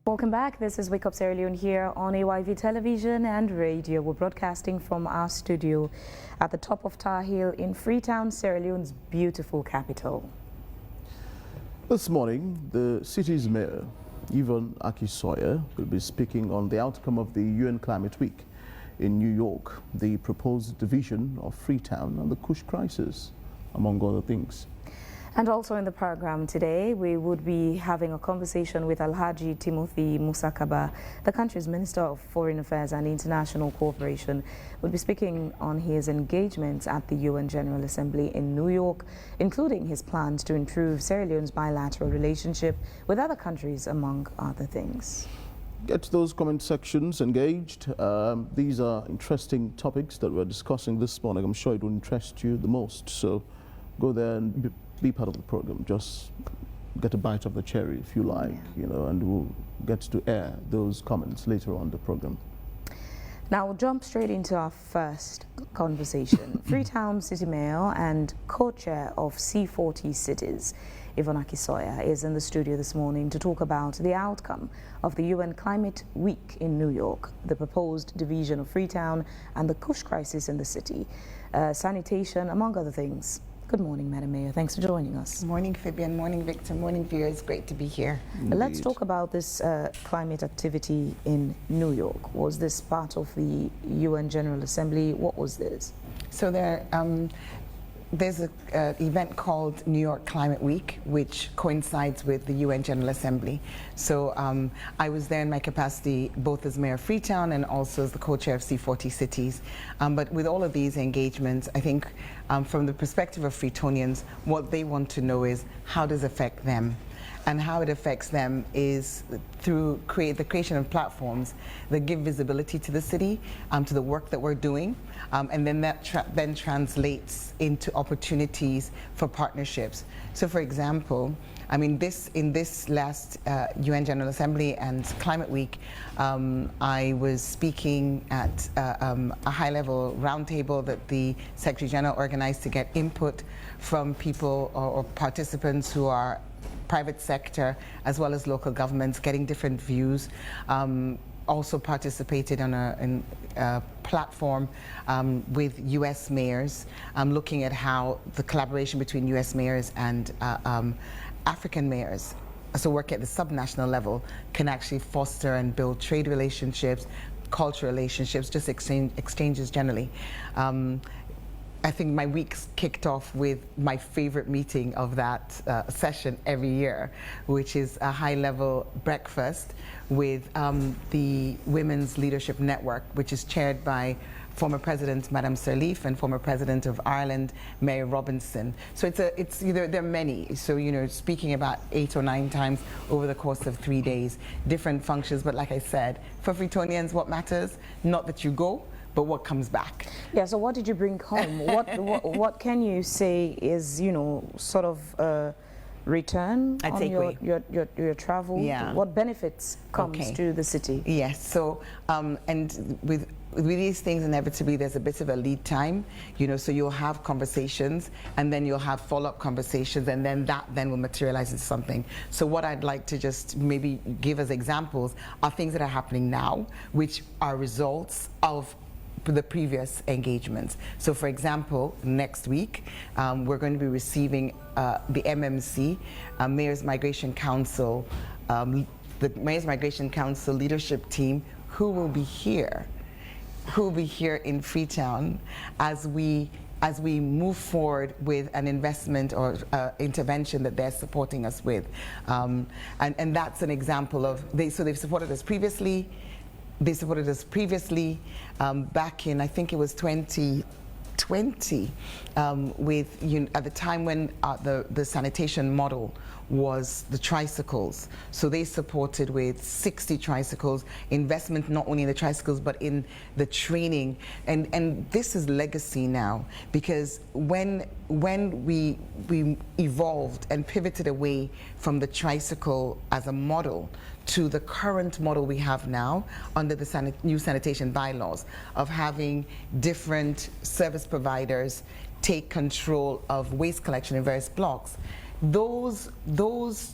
Welcome back. This is Wake Up Sierra Leone here on AYV Television and Radio. We're broadcasting from our studio at the top of Tar Hill in Freetown, Sierra Leone's beautiful capital. This morning, the city's mayor, Yvonne Akisoya, will be speaking on the outcome of the UN Climate Week in New York, the proposed division of Freetown and the Kush crisis, among other things. And also in the program today, we would be having a conversation with Alhaji Timothy Musakaba, the country's Minister of Foreign Affairs and International Cooperation. We'll be speaking on his engagements at the UN General Assembly in New York, including his plans to improve Sierra Leone's bilateral relationship with other countries, among other things. Get those comment sections engaged. These are interesting topics that we're discussing this morning. I'm sure it will interest you the most. So go there and be part of the program. Just get a bite of the cherry if you like, and we'll get to air those comments later on the program. Now we'll jump straight into our first conversation. Freetown City Mayor and co-chair of C40 Cities, Yvonne Akisoya, is in the studio this morning to talk about the outcome of the UN Climate Week in New York, the proposed division of Freetown and the Kush crisis in the city, sanitation, among other things. Good morning, Madam Mayor. Thanks for joining us. Morning, Fabian. Morning, Victor. Morning, viewers. Great to be here. Let's talk about this climate activity in New York. Was this part of the UN General Assembly? What was this? So there's an event called New York Climate Week, which coincides with the UN General Assembly. So I was there in my capacity both as Mayor of Freetown and also as the co-chair of C40 Cities. But with all of these engagements, I think from the perspective of Freetonians, what they want to know is how does it affect them? And how it affects them is through the creation of platforms that give visibility to the city, to the work that we're doing, and then that then translates into opportunities for partnerships. So, for example, I mean, in this last UN General Assembly and Climate Week, I was speaking at a high-level roundtable that the Secretary General organized to get input from people or participants who are private sector as well as local governments, getting different views. Also participated on a platform with U.S. mayors, looking at how the collaboration between U.S. mayors and African mayors, so work at the subnational level, can actually foster and build trade relationships, cultural relationships, just exchanges generally. I think my week's kicked off with my favorite meeting of that session every year, which is a high-level breakfast with the Women's Leadership Network, which is chaired by former President Madame Sirleaf and former President of Ireland, Mary Robinson. So there are many. So, speaking about 8 or 9 times over the course of 3 days, different functions. But like I said, for Freetonians, what matters, not that you go, but what comes back. Yeah, so what did you bring home? what can you say is, sort of return on your travel? Yeah. What benefits comes to the city? Yes, so, and with these things, inevitably, there's a bit of a lead time, so you'll have conversations, and then you'll have follow-up conversations, and then that will materialize into something. So what I'd like to just maybe give as examples are things that are happening now, which are results of the previous engagements. So, for example, next week, we're going to be receiving the MMC, Mayor's Migration Council, the Mayor's Migration Council leadership team, who will be here in Freetown as we move forward with an investment or intervention that they're supporting us with. And that's an example of, so they've supported us previously. They supported us previously back in, I think it was 2020, at the time when the sanitation model was the tricycles. So they supported with 60 tricycles, investment not only in the tricycles but in the training. And this is legacy now, because when we evolved and pivoted away from the tricycle as a model to the current model we have now under the new sanitation bylaws of having different service providers take control of waste collection in various blocks, those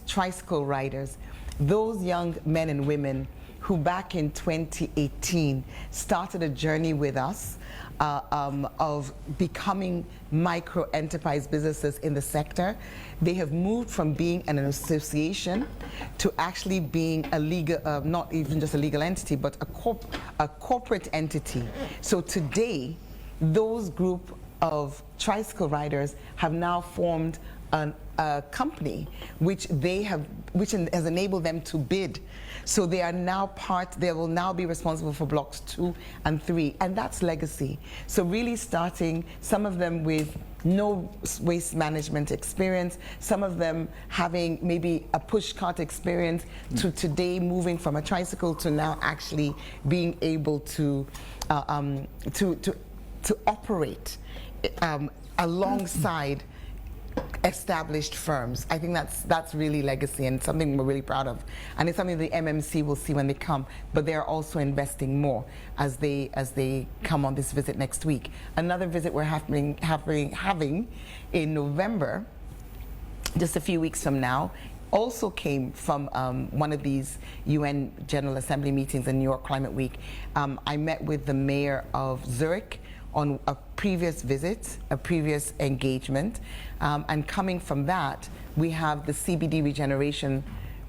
tricycle riders those young men and women who back in 2018 started a journey with us of becoming micro enterprise businesses in the sector. They have moved from being an association to actually being a legal, not even just a legal entity, but a corporate entity. So today, those group of tricycle riders have now formed a company which has enabled them to bid. So they are now they will now be responsible for blocks 2 and 3, and that's legacy. So really starting, some of them with no waste management experience, some of them having maybe a push cart experience, to today moving from a tricycle to now actually being able to operate alongside established firms. I think that's really legacy and something we're really proud of. And it's something the MMC will see when they come, but they're also investing more as they come on this visit next week. Another visit we're having in November, just a few weeks from now, also came from one of these UN General Assembly meetings in New York Climate Week. I met with the mayor of Zurich on a previous visit, a previous engagement, and coming from that, we have the CBD regeneration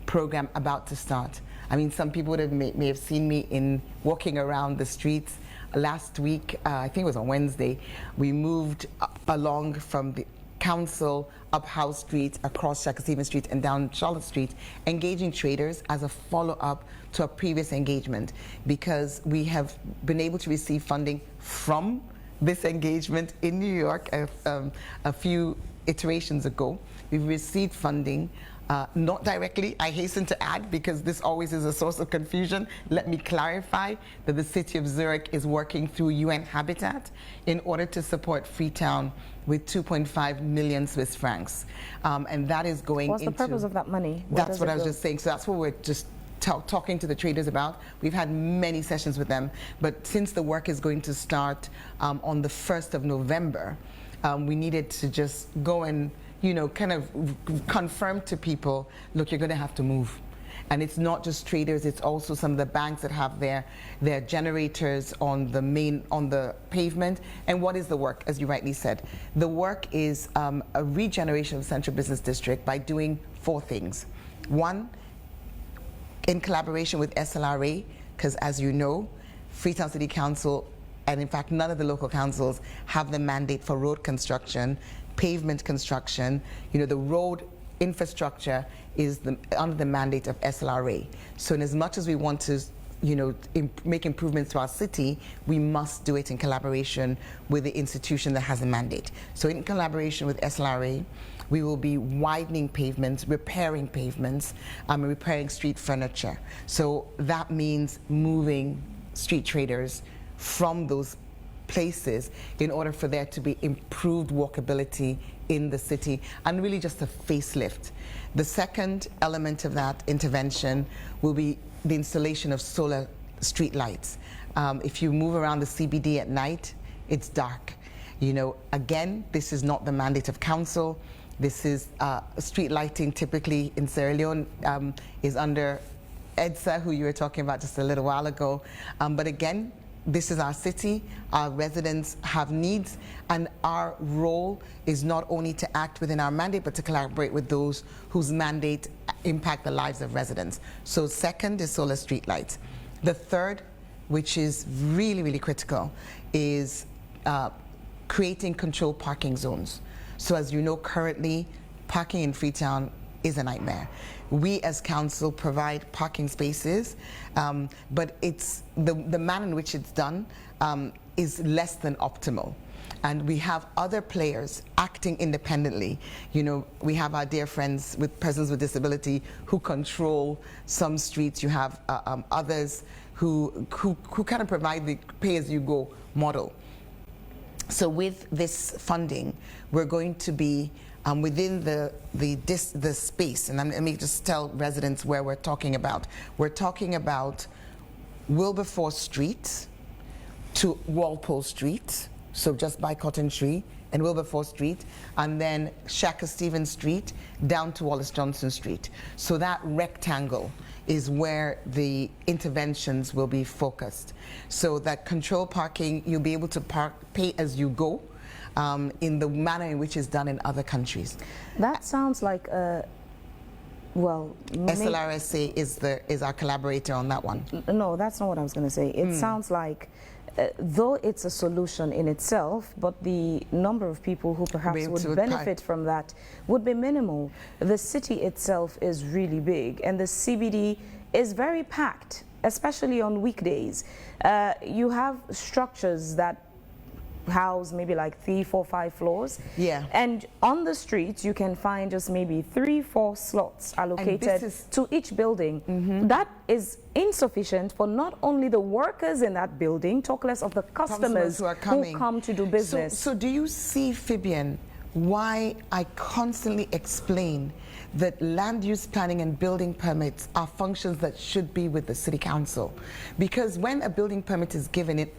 program about to start. I mean, some people may have seen me in walking around the streets last week. I think it was on Wednesday. We moved along from the council up House Street, across Shaka-Stevens Street, and down Charlotte Street, engaging traders as a follow-up to a previous engagement, because we have been able to receive funding from this engagement in New York a few iterations ago. We've received funding, not directly, I hasten to add, because this always is a source of confusion. Let me clarify that the city of Zurich is working through UN Habitat in order to support Freetown with 2.5 million Swiss francs. And that is going What's the purpose of that money? That's what I was just saying. So that's what we're just talking to the traders about. We've had many sessions with them, but since the work is going to start on the 1st of November, we needed to just go and, you know, kind of confirm to people, look, you're going to have to move. And it's not just traders, it's also some of the banks that have their generators on the pavement. And what is the work, as you rightly said? The work is a regeneration of the Central Business District by doing 4 things. 1, in collaboration with SLRA, because as you know, Freetown City Council, and in fact none of the local councils, have the mandate for road construction, pavement construction. You know, the road infrastructure is under the mandate of SLRA. So in as much as we want to, you know, make improvements to our city, we must do it in collaboration with the institution that has a mandate. So in collaboration with SLRA, we will be widening pavements, repairing pavements, repairing street furniture. So that means moving street traders from those places in order for there to be improved walkability in the city, and really just a facelift. The second element of that intervention will be the installation of solar street lights. If you move around the CBD at night, it's dark. You know, again, this is not the mandate of council. This is street lighting typically in Sierra Leone is under EDSA, who you were talking about just a little while ago. But again, this is our city, our residents have needs, and our role is not only to act within our mandate, but to collaborate with those whose mandate impact the lives of residents. So second is solar street lights. The third, which is really, really critical, is creating controlled parking zones. So as you know, currently, parking in Freetown is a nightmare. We as council provide parking spaces, but it's the manner in which it's done is less than optimal. And we have other players acting independently. You know, we have our dear friends with persons with disability who control some streets. You have others who kind of provide the pay-as-you-go model. So with this funding, we're going to be within the space, and let me just tell residents where we're talking about. We're talking about Wilberforce Street to Walpole Street, so just by Cotton Tree and Wilberforce Street, and then Shaka-Stevens Street down to Wallace Johnson Street. So that rectangle is where the interventions will be focused. So that control parking, you'll be able to pay as you go in the manner in which is done in other countries. That sounds like a, well, SLRSA is our collaborator on that one. No, that's not what I was going to say. It sounds like, though it's a solution in itself, but the number of people who perhaps would benefit from that would be minimal. The city itself is really big, and the CBD is very packed, especially on weekdays. You have structures that house maybe like 3, 4, 5 floors. Yeah. And on the streets, you can find just maybe 3, 4 slots allocated to each building. That is insufficient for not only the workers in that building, talk less of the customers who come to do business. So do you see, Fabian, why I constantly explain that land use planning and building permits are functions that should be with the city council? Because when a building permit is given in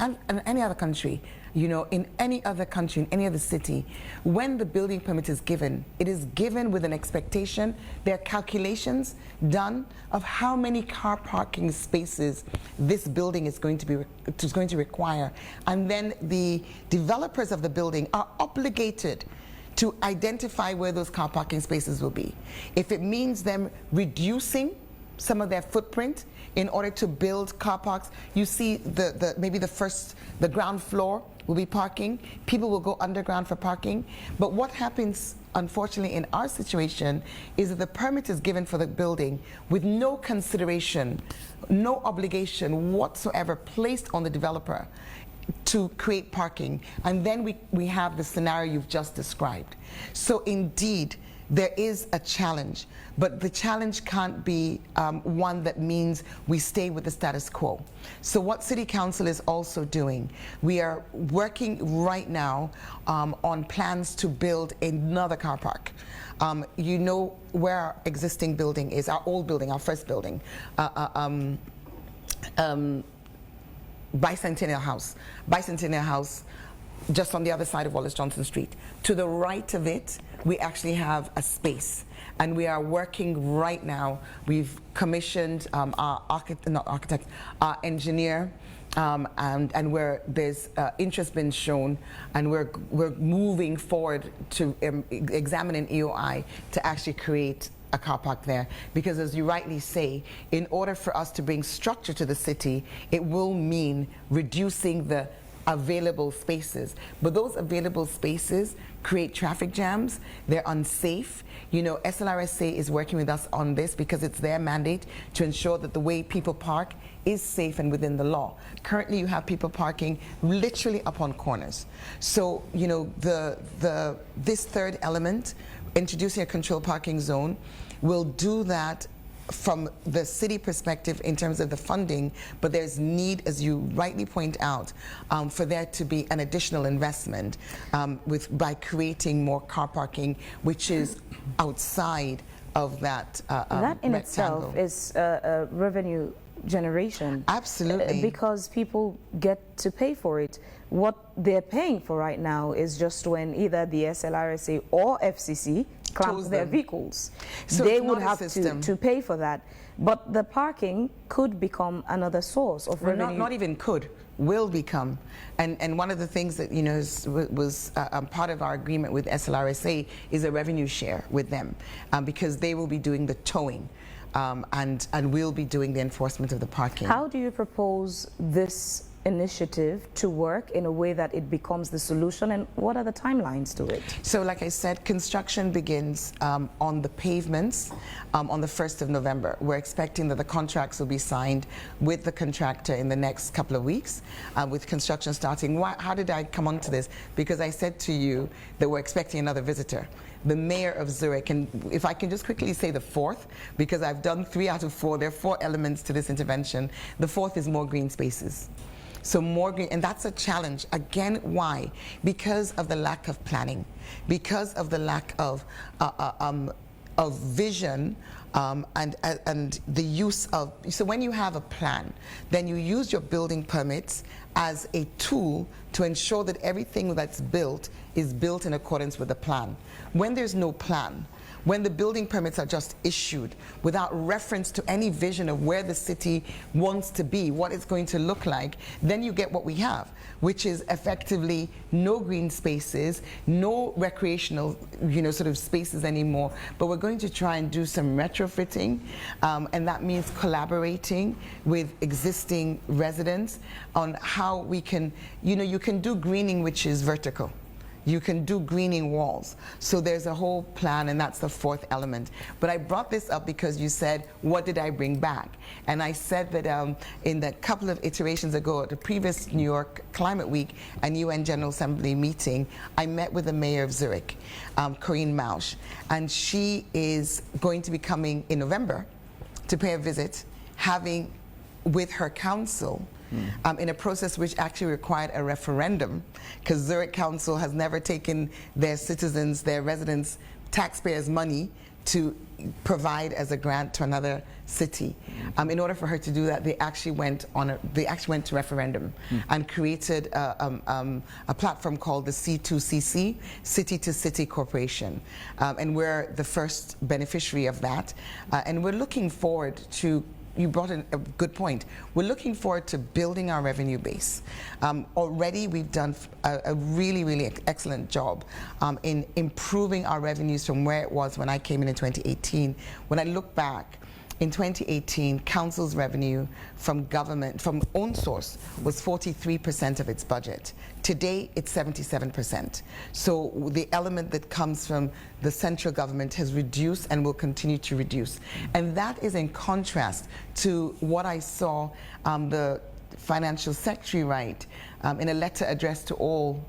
any other country, you know, in any other country, in any other city, when the building permit is given, it is given with an expectation. There are calculations done of how many car parking spaces this building is going to require, and then the developers of the building are obligated to identify where those car parking spaces will be. If it means them reducing some of their footprint in order to build car parks, you see maybe the ground floor will be parking. People will go underground for parking. But what happens, unfortunately, in our situation is that the permit is given for the building with no consideration, no obligation whatsoever placed on the developer to create parking, and then we have the scenario you've just described. So indeed, there is a challenge, but the challenge can't be one that means we stay with the status quo. So what City Council is also doing, we are working right now on plans to build another car park. You know where our existing building is, our old building, our first building, Bicentennial House, just on the other side of Wallace Johnson Street. To the right of it, we actually have a space, and we are working right now. We've commissioned our our engineer, and where there's interest been shown, and we're moving forward to examine an EOI to actually create a car park there, because as you rightly say, in order for us to bring structure to the city, it will mean reducing the available spaces. But those available spaces create traffic jams, they're unsafe. You know, SLRSA is working with us on this because it's their mandate to ensure that the way people park is safe and within the law. Currently you have people parking literally up on corners. So, you know, this third element, introducing a controlled parking zone, will do that from the city perspective in terms of the funding, but there's need, as you rightly point out, for there to be an additional investment by creating more car parking, which is outside of that that in rectangle. itself is a revenue generation. Absolutely. Because people get to pay for it. What they're paying for right now is just when either the SLRSA or FCC clamp their vehicles. So they would have to pay for that. But the parking could become another source of revenue. Not even could, will become. And one of the things that, you know, was part of our agreement with SLRSA is a revenue share with them, because they will be doing the towing. And we'll be doing the enforcement of the parking. How do you propose this initiative to work in a way that it becomes the solution, and what are the timelines to it? So like I said, construction begins on the pavements on the 1st of November. We're expecting that the contracts will be signed with the contractor in the next couple of weeks, with construction starting. How did I come onto this? Because I said to you that we're expecting another visitor. The mayor of Zurich, and if I can just quickly say the fourth, because I've done 3 out of 4, there are 4 elements to this intervention. The fourth is more green spaces. So more green, and that's a challenge. Again, why? Because of the lack of planning, because of the lack of vision, and the use of, so when you have a plan, then you use your building permits as a tool to ensure that everything that's built is built in accordance with the plan. When there's no plan, when the building permits are just issued without reference to any vision of where the city wants to be, what it's going to look like, then you get what we have, which is effectively no green spaces, no recreational, sort of spaces anymore. But we're going to try and do some retrofitting, and that means collaborating with existing residents on how we can, you can do greening which is vertical. You can do greening walls. So there's a whole plan, and that's the fourth element. But I brought this up because you said, what did I bring back? And I said that in the couple of iterations ago, at the previous New York Climate Week and UN General Assembly meeting, I met with the mayor of Zurich, Corinne Mausch, and she is going to be coming in November to pay a visit, having with her council, in a process which actually required a referendum, because Zurich Council has never taken their citizens, their residents, taxpayers' money to provide as a grant to another city. In order for her to do that, they actually went to referendum and created a platform called the C2CC, City to City Corporation, and we're the first beneficiary of that, and we're looking forward to. You brought in a good point. We're looking forward to building our revenue base. Already we've done a really, really excellent job in improving our revenues from where it was when I came in 2018. When I look back, in 2018, council's revenue from government, from own source, was 43% of its budget. Today, it's 77%. So the element that comes from the central government has reduced and will continue to reduce. And that is in contrast to what I saw the financial secretary write in a letter addressed to all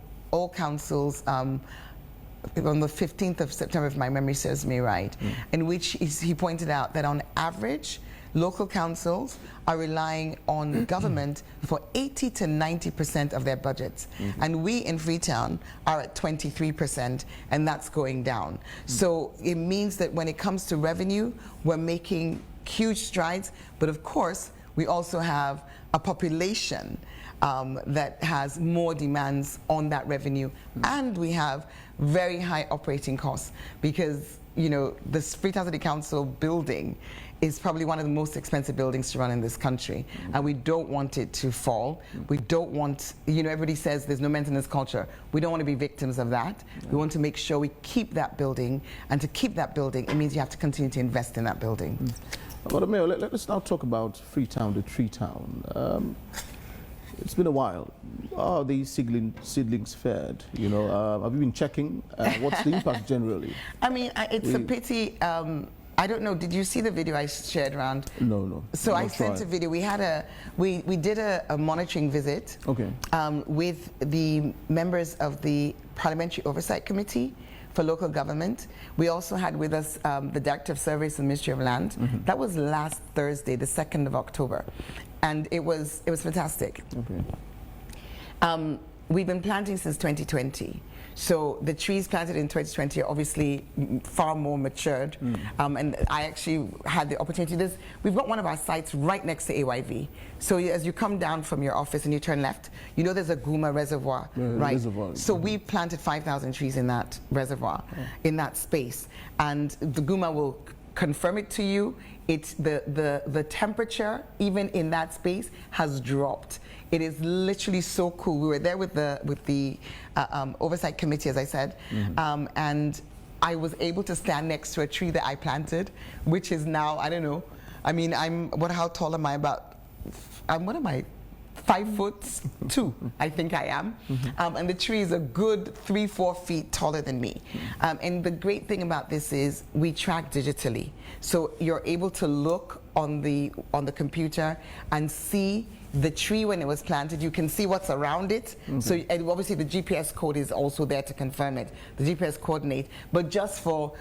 councils on the 15th of September, if my memory serves me right, in which he pointed out that on average, local councils are relying on government for 80 to 90% of their budgets. And we in Freetown are at 23%, and that's going down. So it means that when it comes to revenue, we're making huge strides, but of course, we also have a population that has more demands on that revenue, and we have very high operating costs because this Freetown City Council building is probably one of the most expensive buildings to run in this country, and we don't want it to fall. We don't want, everybody says there's no maintenance culture. We don't want to be victims of that. We want to make sure we keep that building, and to keep that building, it means you have to continue to invest in that building. Well, Mayor, let us now talk about Freetown, the tree town. It's been a while. How are these seedlings fared? Have you been checking? What's the impact generally? I mean, it's a pity. I don't know. Did you see the video I shared around? No. So I sent a video. We did a monitoring visit. Okay. With the members of the Parliamentary Oversight Committee for local government. We also had with us the Director of Surveys in the Ministry of Land. That was last Thursday, the 2nd of October. And it was fantastic. Okay. We've been planting since 2020. So the trees planted in 2020 are obviously far more matured. And I actually had the opportunity. We've got one of our sites right next to AYV. So as you come down from your office and you turn left, there's a Guma reservoir, right? So we planted 5,000 trees in that reservoir, in that space. And the Guma will confirm it to you. It's the temperature, even in that space, has dropped. It is literally so cool. We were there with the oversight committee, as I said, and I was able to stand next to a tree that I planted, which is now, I don't know. I mean, how tall am I? What am I? 5'2", I think I am. And the tree is a good 3-4 feet taller than me. And the great thing about this is we track digitally. So you're able to look on the computer and see the tree when it was planted. You can see what's around it. So and obviously the GPS code is also there to confirm it, the GPS coordinate. But just for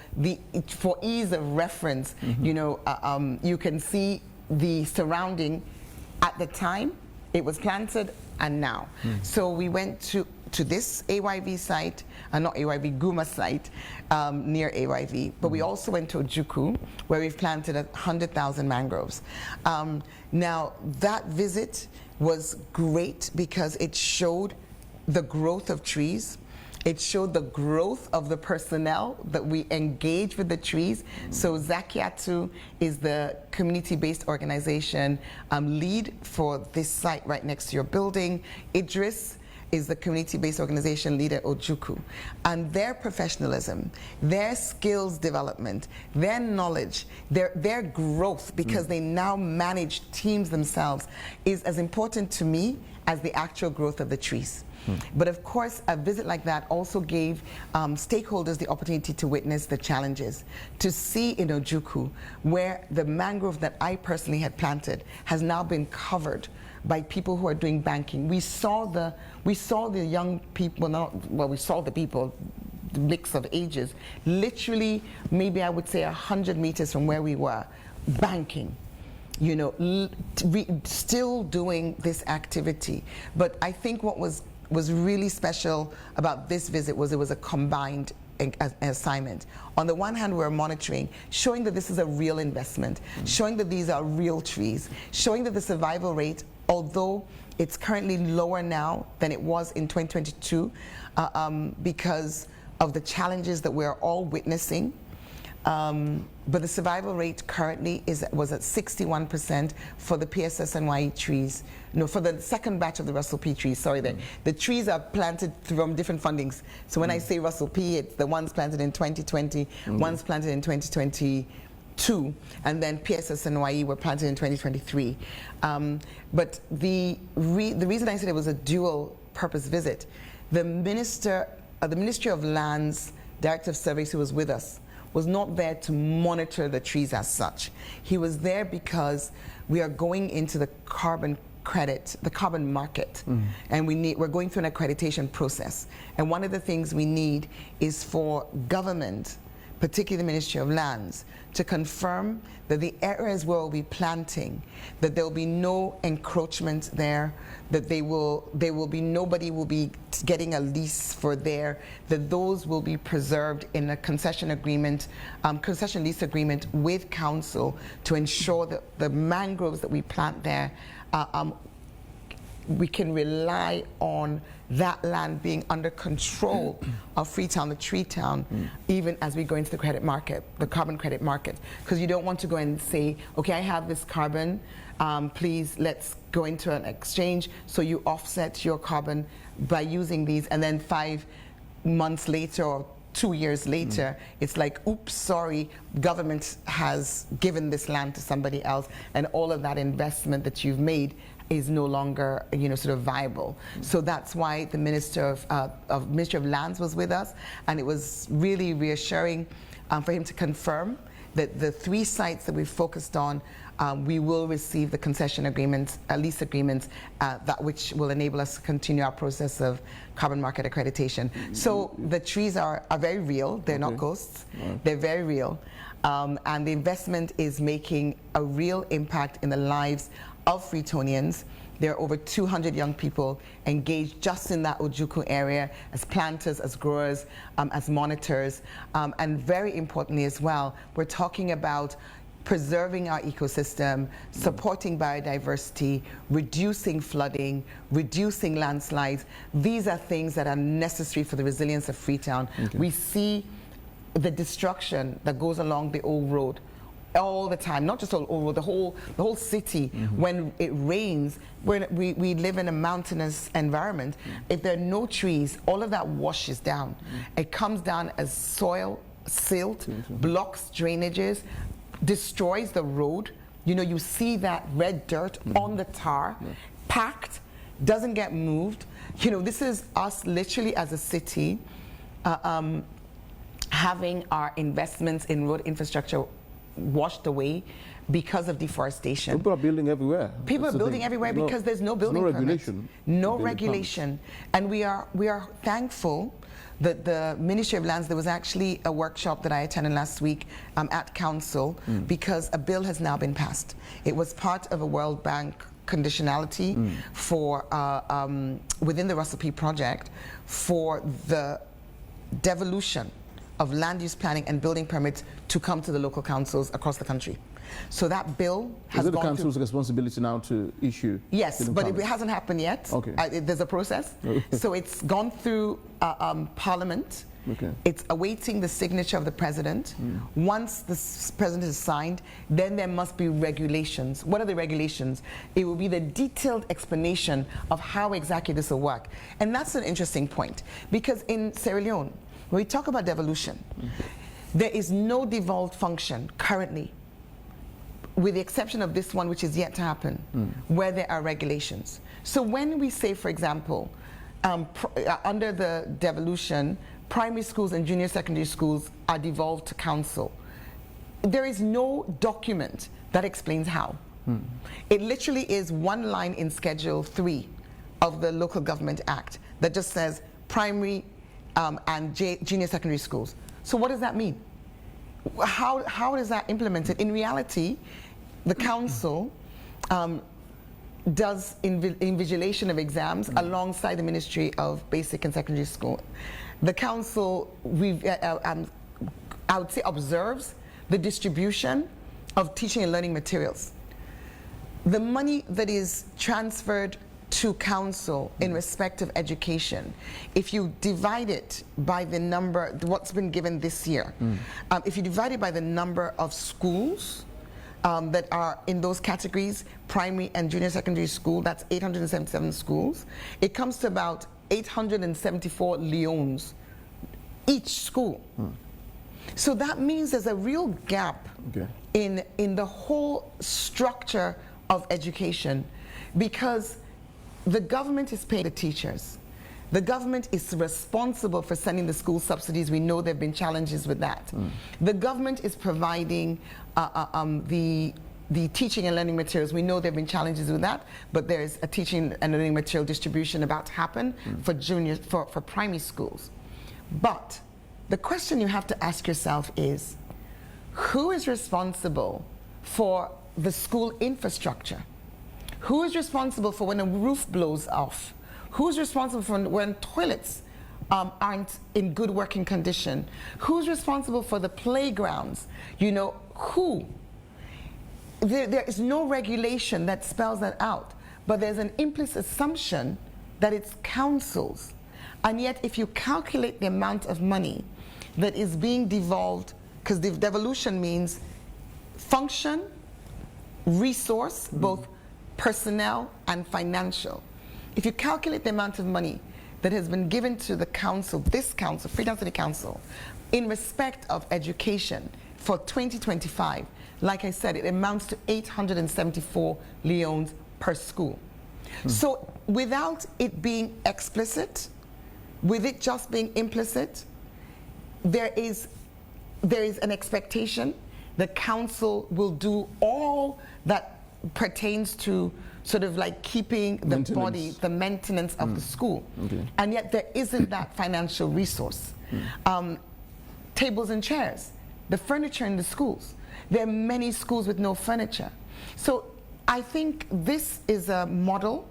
ease of reference, you can see the surrounding at the time it was planted and now. So we went to this AYV site, not AYV, Guma site, near AYV, but we also went to Ojuku, where we've planted 100,000 mangroves. Now, that visit was great because it showed the growth of trees. It showed the growth of the personnel that we engage with the trees. So Zakiatu is the community-based organization lead for this site right next to your building. Idris is the community-based organization leader at Ojuku. And their professionalism, their skills development, their knowledge, their growth, because they now manage teams themselves, is as important to me as the actual growth of the trees. But of course, a visit like that also gave stakeholders the opportunity to witness the challenges, to see in Ojuku where the mangrove that I personally had planted has now been covered by people who are doing banking. We saw the young people, we saw the people, the mix of ages, literally maybe I would say 100 meters from where we were, banking. You know, still doing this activity. But I think what was really special about this visit was it was a combined assignment. On the one hand, we're monitoring, showing that this is a real investment, showing that these are real trees, showing that the survival rate, although it's currently lower now than it was in 2022 because of the challenges that we're all witnessing. But the survival rate currently was at 61% for the PSSNYE trees. No, for the second batch of the Russell P trees. Sorry, the trees are planted from different fundings. So when I say Russell P, it's the ones planted in 2020, ones planted in 2022, and then PSSNYE were planted in 2023. But the reason I said it was a dual purpose visit, the Ministry of Lands Director of Surveys who was with us was not there to monitor the trees as such. He was there because we are going into the carbon market, and we're going through an accreditation process. And one of the things we need is for government, particularly the Ministry of Lands, to confirm that the areas where we'll be planting, that there will be no encroachment there, that nobody will be getting a lease for there, that those will be preserved in a concession agreement, concession lease agreement with council to ensure that the mangroves that we plant there, we can rely on that land being under control of Freetown, the tree town, even as we go into the credit market, the carbon credit market. Because you don't want to go and say, okay, I have this carbon, please let's go into an exchange, so you offset your carbon by using these, and then 5 months later or 2 years later, it's like, oops, sorry, government has given this land to somebody else, and all of that investment that you've made is no longer, sort of viable. So that's why the Ministry of Lands was with us, and it was really reassuring for him to confirm that the 3 sites that we focused on, we will receive the concession agreements, lease agreements, that which will enable us to continue our process of carbon market accreditation. So the trees are very real. They're not ghosts. They're very real. And the investment is making a real impact in the lives of Freetonians. There are over 200 young people engaged just in that Ojuku area as planters, as growers, as monitors. And very importantly as well, we're talking about preserving our ecosystem, supporting biodiversity, reducing flooding, reducing landslides. These are things that are necessary for the resilience of Freetown. We see the destruction that goes along the old road all the time, not just all over the whole city. When it rains, we live in a mountainous environment. If there are no trees, all of that washes down. It comes down as soil, silt, blocks drainages, destroys the road. You see that red dirt on the tar, packed, doesn't get moved. This is us literally as a city having our investments in road infrastructure washed away because of deforestation. People are building everywhere. People are building everywhere because there's no building permits. No regulation. And we are thankful that the Ministry of Lands, there was actually a workshop that I attended last week at council because a bill has now been passed. It was part of a World Bank conditionality for within the Russell P project for the devolution of land use planning and building permits to come to the local councils across the country. So that bill has Is it the gone council's through. responsibility now to issue? Yes, student but it permits? hasn't happened yet. Okay. There's a process. So it's gone through Parliament. Okay. It's awaiting the signature of the president. Once the president is signed, then there must be regulations. What are the regulations? It will be the detailed explanation of how exactly this will work. And that's an interesting point, because in Sierra Leone, when we talk about devolution, there is no devolved function currently, with the exception of this one, which is yet to happen, where there are regulations. So when we say, for example, under the devolution, primary schools and junior secondary schools are devolved to council, there is no document that explains how. It literally is one line in Schedule 3 of the Local Government Act that just says primary and junior secondary schools. So what does that mean? How is that implemented? In reality, the council does invigilation of exams alongside the Ministry of Basic and Secondary School. The council, I would say, observes the distribution of teaching and learning materials. The money that is transferred to council in respect of education, if you divide it by the number, what's been given this year, if you divide it by the number of schools that are in those categories, primary and junior secondary school, that's 877 schools, it comes to about 874 leones each school. So that means there's a real gap in the whole structure of education, because the government is paying the teachers. The government is responsible for sending the school subsidies. We know there have been challenges with that. The government is providing the teaching and learning materials. We know there have been challenges with that, but there's a teaching and learning material distribution about to happen for primary schools. But the question you have to ask yourself is, who is responsible for the school infrastructure? Who is responsible for when a roof blows off? Who's responsible for when toilets aren't in good working condition? Who's responsible for the playgrounds? You know, who? There is no regulation that spells that out, but there's an implicit assumption that it's councils. And yet, if you calculate the amount of money that is being devolved, because devolution means function, resource, both personnel and financial. If you calculate the amount of money that has been given to the council, this council, Freetown City Council, in respect of education for 2025, like I said, it amounts to 874 leones per school. So without it being explicit, with it just being implicit, there is an expectation the council will do all that pertains to sort of like keeping the body, the maintenance of the school. And yet there isn't that financial resource. Tables and chairs, the furniture in the schools. There are many schools with no furniture. So I think this is a model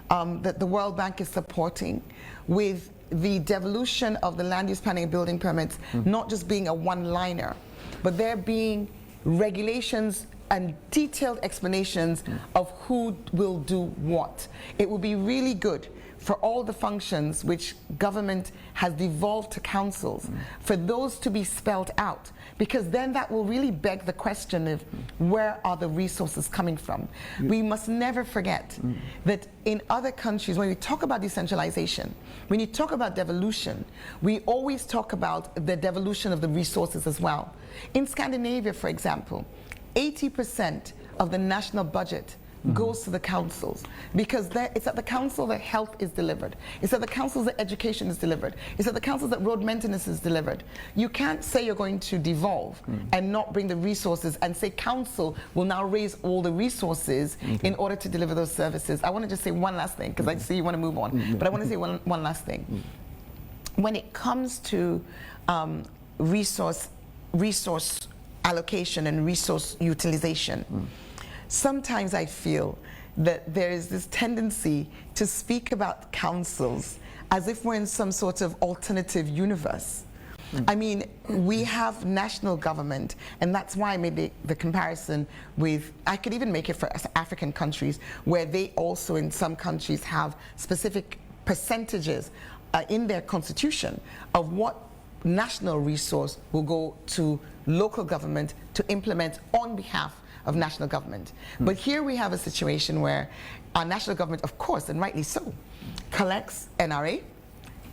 that the World Bank is supporting, with the devolution of the land use planning and building permits not just being a one-liner, but there being regulations and detailed explanations of who will do what. It will be really good for all the functions which government has devolved to councils, for those to be spelled out, because then that will really beg the question of where are the resources coming from. We must never forget that in other countries, when we talk about decentralization, when you talk about devolution, we always talk about the devolution of the resources as well. In Scandinavia, for example, 80% of the national budget goes to the councils, because it's at the council that health is delivered. It's at the councils that education is delivered. It's at the councils that road maintenance is delivered. You can't say you're going to devolve and not bring the resources and say council will now raise all the resources in order to deliver those services. I want to just say one last thing, because I see you want to move on, but I want to say one last thing. When it comes to resource allocation and resource utilization, sometimes I feel that there is this tendency to speak about councils as if we're in some sort of alternative universe. I mean, we have national government, and that's why I made the comparison with, I could even make it for African countries, where they also in some countries have specific percentages in their constitution of what national resource will go to local government to implement on behalf of national government. But here we have a situation where our national government, of course, and rightly so, collects NRA,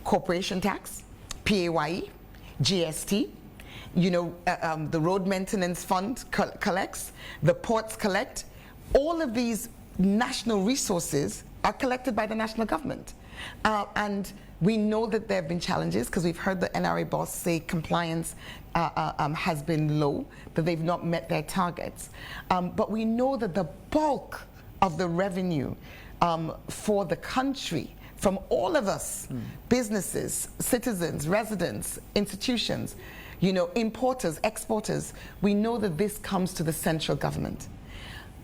corporation tax, PAYE, GST, you know, the road maintenance fund collects, the ports collect. All of these national resources are collected by the national government. And we know that there have been challenges, because we've heard the NRA boss say compliance has been low, that they've not met their targets. But we know that the bulk of the revenue for the country, from all of us, businesses, citizens, residents, institutions, you know, importers, exporters, we know that this comes to the central government.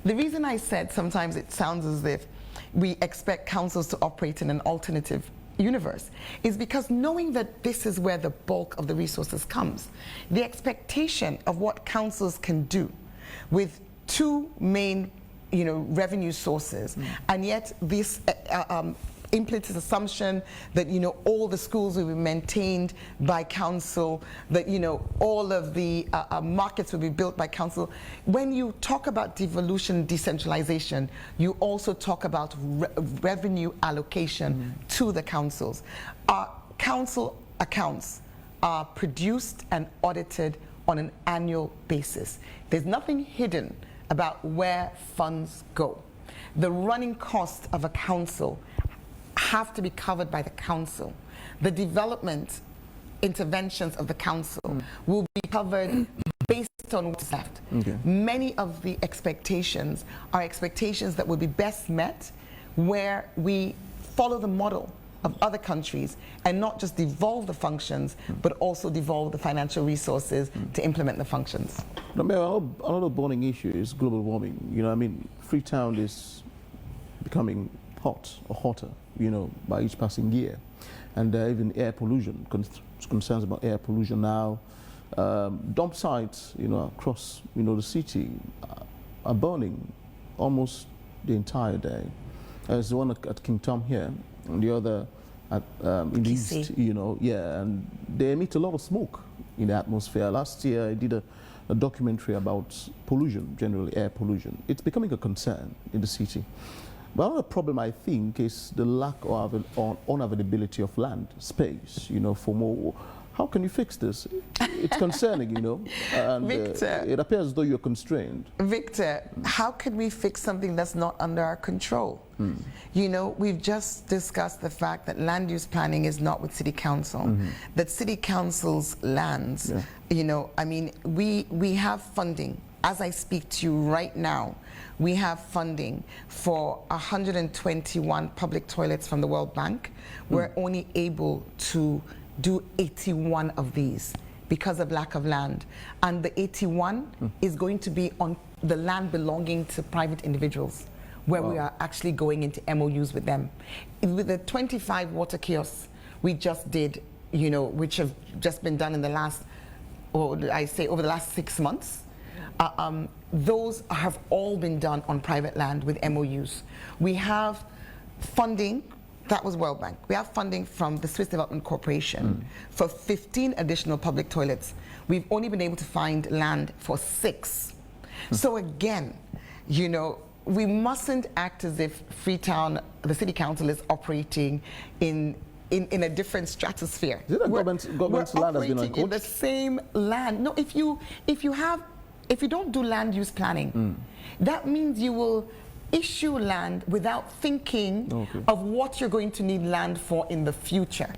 The reason I said sometimes it sounds as if we expect councils to operate in an alternative universe is because knowing that this is where the bulk of the resources comes, the expectation of what councils can do with two main, you know, revenue sources, and yet this implicit assumption that, you know, all the schools will be maintained by council, that, you know, all of the markets will be built by council. When you talk about devolution, decentralization, you also talk about revenue allocation to the councils. Our council accounts are produced and audited on an annual basis. There's nothing hidden about where funds go. The running cost of a council have to be covered by the council. The development interventions of the council will be covered based on what's left. Many of the expectations are expectations that will be best met where we follow the model of other countries and not just devolve the functions, but also devolve the financial resources to implement the functions. Now, another burning issue is global warming. You know, I mean, Freetown is becoming hot or hotter, you know, by each passing year. And even air pollution, concerns about air pollution now. Dump sites, you know, across, you know, the city are burning almost the entire day. There's the one at King Tom here, and the other at, in the east, you know, yeah, and they emit a lot of smoke in the atmosphere. Last year I did a documentary about pollution, generally air pollution. It's becoming a concern in the city. But another problem, I think, is the lack of unavailability of land space, you know, for more. How can you fix this? It's concerning, you know, and Victor, it appears as though you're constrained. Victor, how can we fix something that's not under our control? You know, we've just discussed the fact that land use planning is not with city council, that city council's lands, you know, I mean, we have funding. As I speak to you right now, we have funding for 121 public toilets from the World Bank. We're only able to do 81 of these because of lack of land. And the 81 is going to be on the land belonging to private individuals, where we are actually going into MOUs with them. With the 25 water kiosks we just did, you know, which have just been done in the last, or I say over the last 6 months, those have all been done on private land with MOUs. We have funding, that was World Bank. We have funding from the Swiss Development Corporation for 15 additional public toilets. We've only been able to find land for 6. So again, you know, we mustn't act as if Freetown, the city council, is operating in a different stratosphere. Is it a government's land has been operating in the same land. No, if you don't do land use planning, that means you will issue land without thinking of what you're going to need land for in the future.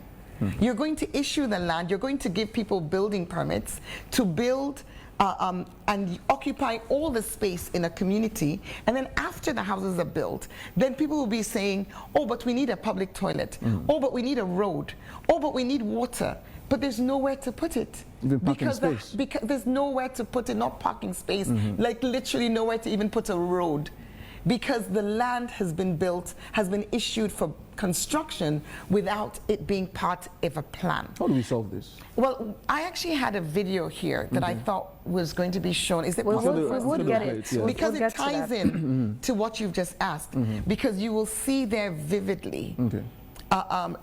You're going to issue the land, you're going to give people building permits to build and occupy all the space in a community, and then after the houses are built, then people will be saying, oh, but we need a public toilet, oh, but we need a road, oh, but we need water. But there's nowhere to put it. Even parking space. Because there's nowhere to put it, not parking space, like literally nowhere to even put a road. because the land has been built, has been issued for construction without it being part of a plan. How do we solve this? Well, I actually had a video here that I thought was going to be shown. Is it possible for us to would look get at it. Yeah. because We'll it get to ties that. in to what you've just asked. Because you will see there vividly Okay.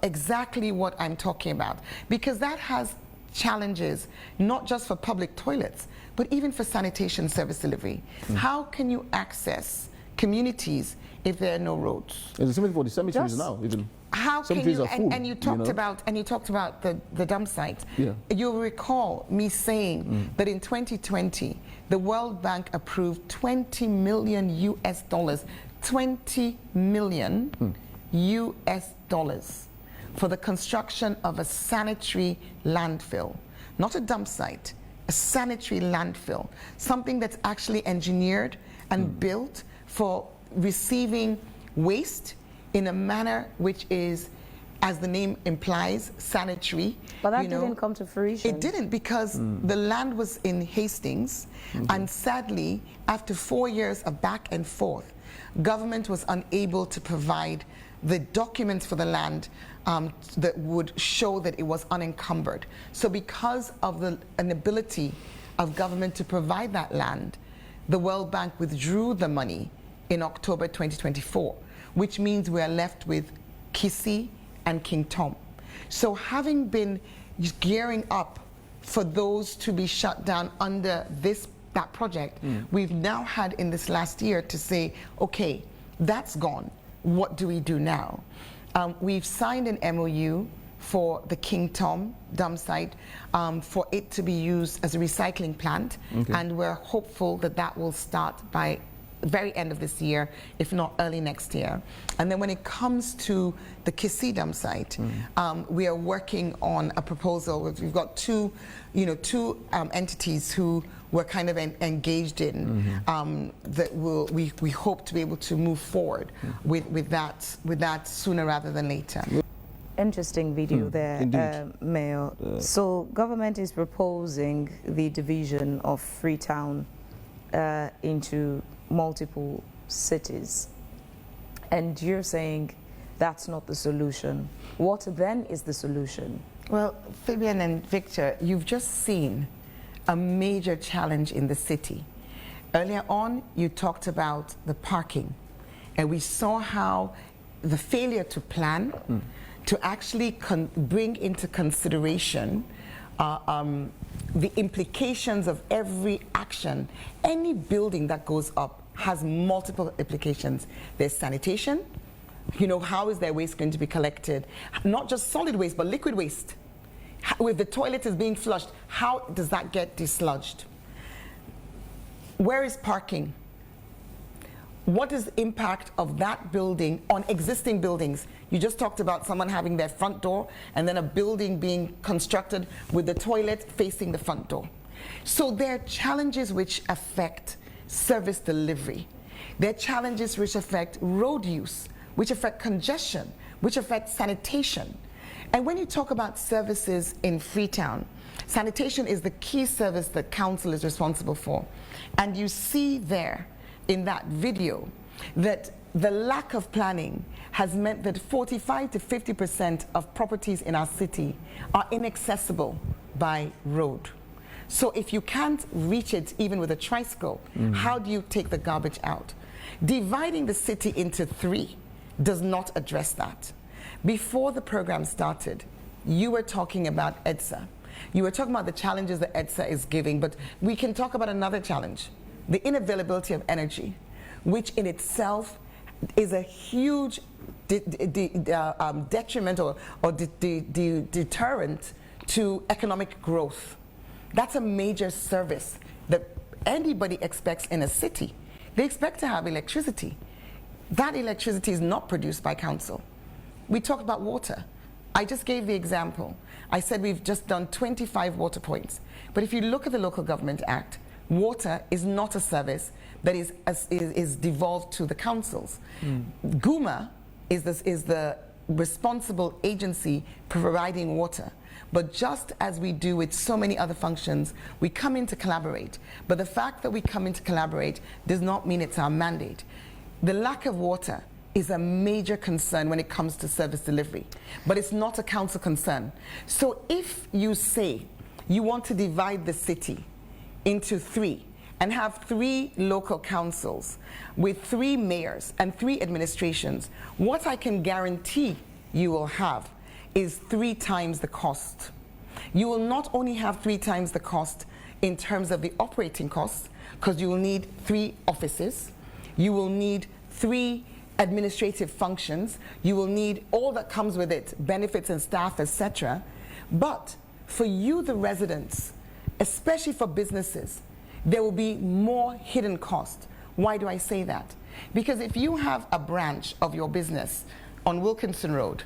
exactly what I'm talking about. Because that has challenges, not just for public toilets, but even for sanitation service delivery. How can you access communities if there are no roads? It's the same thing for the cemeteries Just- now, even. How can Cemeteries you, are full, and you talked know? about the dump site. Yeah. You'll recall me saying that in 2020 the World Bank approved 20 million US dollars, 20 million US dollars for the construction of a sanitary landfill, not a dump site, a sanitary landfill, something that's actually engineered and built for receiving waste in a manner which is, as the name implies, sanitary. But that you know. didn't come to fruition. It didn't, because the land was in Hastings, and sadly, after 4 years of back and forth, government was unable to provide the documents for the land that would show that it was unencumbered. So because of the inability of government to provide that land, the World Bank withdrew the money in October 2024, which means we are left with Kissy and King Tom. So having been gearing up for those to be shut down under that project, we've now had in this last year to say, okay, that's gone. What do we do now? We've signed an MOU for the King Tom dump site for it to be used as a recycling plant, and we're hopeful that that will start by the very end of this year, if not early next year. And then when it comes to the Kissy dump site, we are working on a proposal. We've got two entities who we're kind of engaged in that we hope to be able to move forward with that sooner rather than later. Interesting video there, Indeed. Mayor. So government is proposing the division of Freetown into multiple cities, and you're saying that's not the solution. What then is the solution? Well, Fabian and Victor, you've just seen a major challenge in the city. Earlier on, you talked about the parking, and we saw how the failure to plan, to actually bring into consideration the implications of every action. Any building that goes up has multiple implications. There's sanitation. You know, how is their waste going to be collected? Not just solid waste, but liquid waste. If the toilet is being flushed, how does that get dislodged? Where is parking? What is the impact of that building on existing buildings? You just talked about someone having their front door and then a building being constructed with the toilet facing the front door. So there are challenges which affect service delivery. There are challenges which affect road use, which affect congestion, which affect sanitation. And when you talk about services in Freetown, sanitation is the key service that council is responsible for. And you see there in that video that the lack of planning has meant that 45 to 50% of properties in our city are inaccessible by road. So if you can't reach it even with a tricycle, how do you take the garbage out? Dividing the city into 3 does not address that. Before the program started, you were talking about EDSA. You were talking about the challenges that EDSA is giving, but we can talk about another challenge, the inavailability of energy, which in itself is a huge detriment or deterrent to economic growth. That's a major service that anybody expects in a city. They expect to have electricity. That electricity is not produced by council. We talked about water. I just gave the example. I said we've just done 25 water points. But if you look at the Local Government Act, water is not a service that is devolved to the councils. GUMA is the responsible agency providing water. But just as we do with so many other functions, we come in to collaborate. But the fact that we come in to collaborate does not mean it's our mandate. the lack of water is a major concern when it comes to service delivery, but it's not a council concern. So if you say you want to divide the city into 3 and have 3 local councils with 3 mayors and 3 administrations, what I can guarantee you will have is 3 times the cost. You will not only have 3 times the cost in terms of the operating costs, because you will need 3 offices, you will need 3 administrative functions, you will need all that comes with it, benefits and staff, etc. But for you, the residents, especially for businesses, there will be more hidden cost. Why do I say that? Because if you have a branch of your business on Wilkinson Road,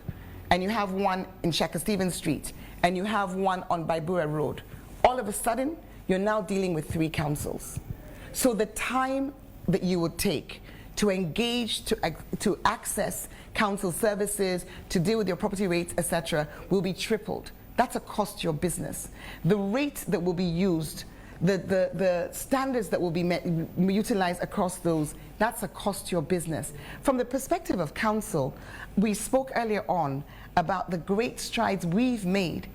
and you have one in Shepherd Stephen Street, and you have one on Baibura Road, all of a sudden, you're now dealing with 3 councils. So the time that you would take to engage, to access council services, to deal with your property rates, etc., will be tripled. That's a cost to your business. The rate that will be used, the standards that will be utilized across those, that's a cost to your business. From the perspective of council, we spoke earlier on about the great strides we've made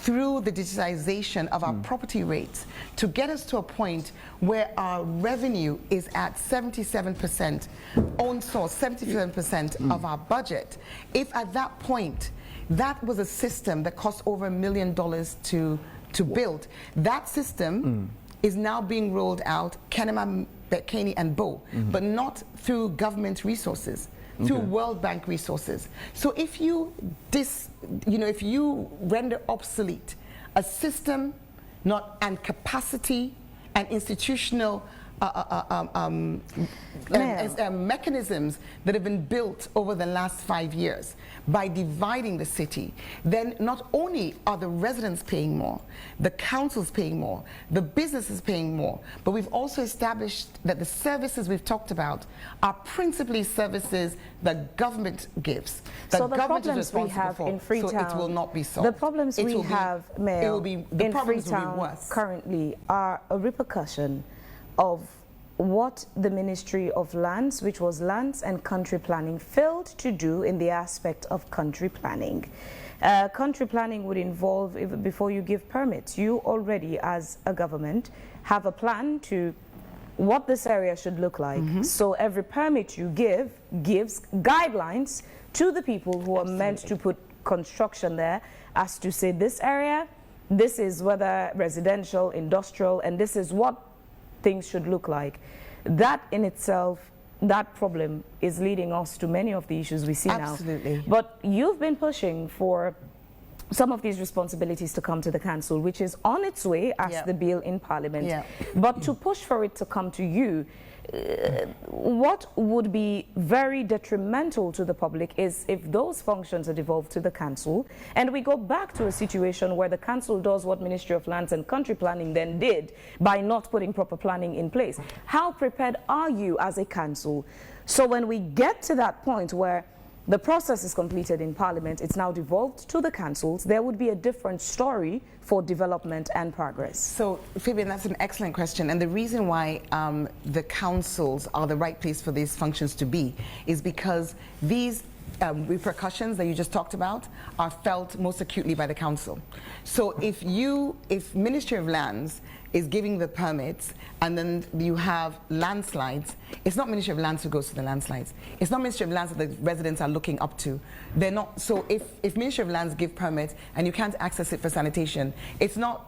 through the digitization of our property rates to get us to a point where our revenue is at 77% own source, 77% of our budget. If at that point, that was a system that cost over $1 million to build, that system is now being rolled out, Kenema, Bekani, and Bo, but not through government resources, through World Bank resources. So if you if you render obsolete a system and capacity and institutional mechanisms that have been built over the last 5 years by dividing the city, then not only are the residents paying more, the council's paying more, the business is paying more, but we've also established that the services we've talked about are principally services that government gives. So the problems we have in Freetown, so it will not be solved. The problems we have, Mayor, in Freetown currently are a repercussion of what the Ministry of Lands, which was Lands and Country Planning, failed to do in the aspect of country planning. Country planning would involve, before you give permits, you already as a government have a plan to what this area should look like. So every permit you give gives guidelines to the people who are meant to put construction there, as to say this area, this is whether residential, industrial, and this is what things should look like. That in itself, that problem is leading us to many of the issues we see now. Absolutely. But you've been pushing for some of these responsibilities to come to the council, which is on its way as the bill in Parliament. But to push for it to come to you, what would be very detrimental to the public is if those functions are devolved to the council and we go back to a situation where the council does what Ministry of Lands and Country Planning then did by not putting proper planning in place. How prepared are you as a council? So when we get to that point where the process is completed in Parliament, it's now devolved to the councils, there would be a different story for development and progress. So, Fabian, that's an excellent question. And the reason why the councils are the right place for these functions to be is because these repercussions that you just talked about are felt most acutely by the council. So if Ministry of Lands is giving the permits and then you have landslides, it's not Ministry of Lands who goes to the landslides. It's not Ministry of Lands that the residents are looking up to. They're not. So if Ministry of Lands give permits and you can't access it for sanitation, it's not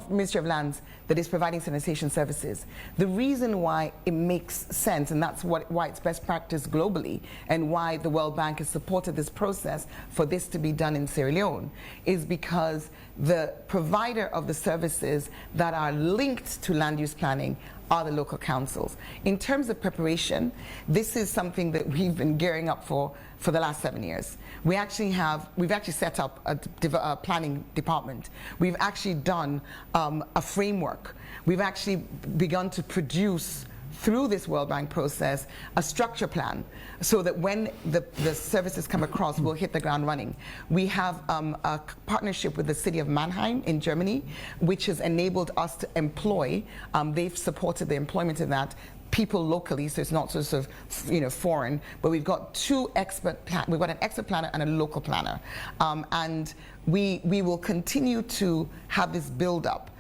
Ministry of Lands that is providing sanitation services. The reason why it makes sense, and that's why it's best practice globally, and why the World Bank has supported this process for this to be done in Sierra Leone, is because the provider of the services that are linked to land use planning are the local councils. In terms of preparation, this is something that we've been gearing up for the last 7 years. We've actually set up a planning department. We've actually done a framework. We've actually begun to produce, through this World Bank process, a structure plan so that when the services come across, we'll hit the ground running. We have a partnership with the city of Mannheim in Germany, which has enabled us to employ, they've supported the employment of that, people locally, so it's not sort of, foreign, but we've got we've got an expert planner and a local planner. And we will continue to have this build up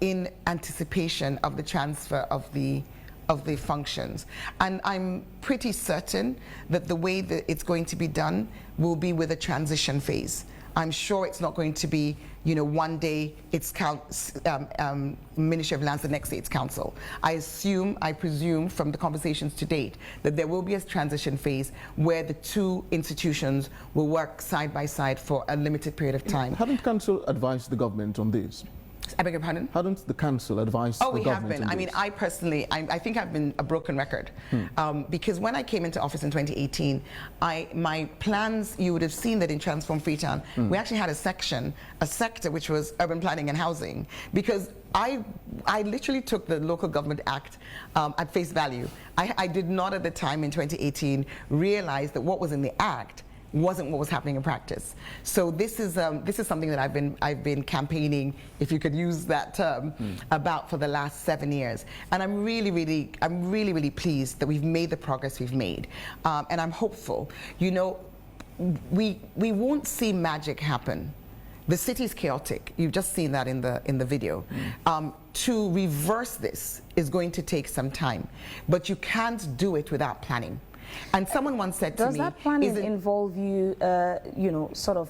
in anticipation of the transfer of the functions. And I'm pretty certain that the way that it's going to be done will be with a transition phase. I'm sure it's not going to be, one day it's Ministry of Lands, the next day it's Council. I presume from the conversations to date that there will be a transition phase where the two institutions will work side by side for a limited period of time. Hadn't Council advised the government on this? I beg your pardon? Hadn't the council advised the government? Oh, we have been. I mean, I personally, I think I've been a broken record. Because when I came into office in 2018, my plans, you would have seen that in Transform Freetown, we actually had a sector which was urban planning and housing. Because I literally took the Local Government Act at face value. I did not at the time in 2018 realize that what was in the Act wasn't what was happening in practice. So this is something that I've been campaigning, if you could use that term, about for the last 7 years. And I'm really pleased that we've made the progress we've made, and I'm hopeful. We won't see magic happen. The city's chaotic. You've just seen that in the video. To reverse this is going to take some time, but you can't do it without planning. And someone once said to me, does that planning involve you, sort of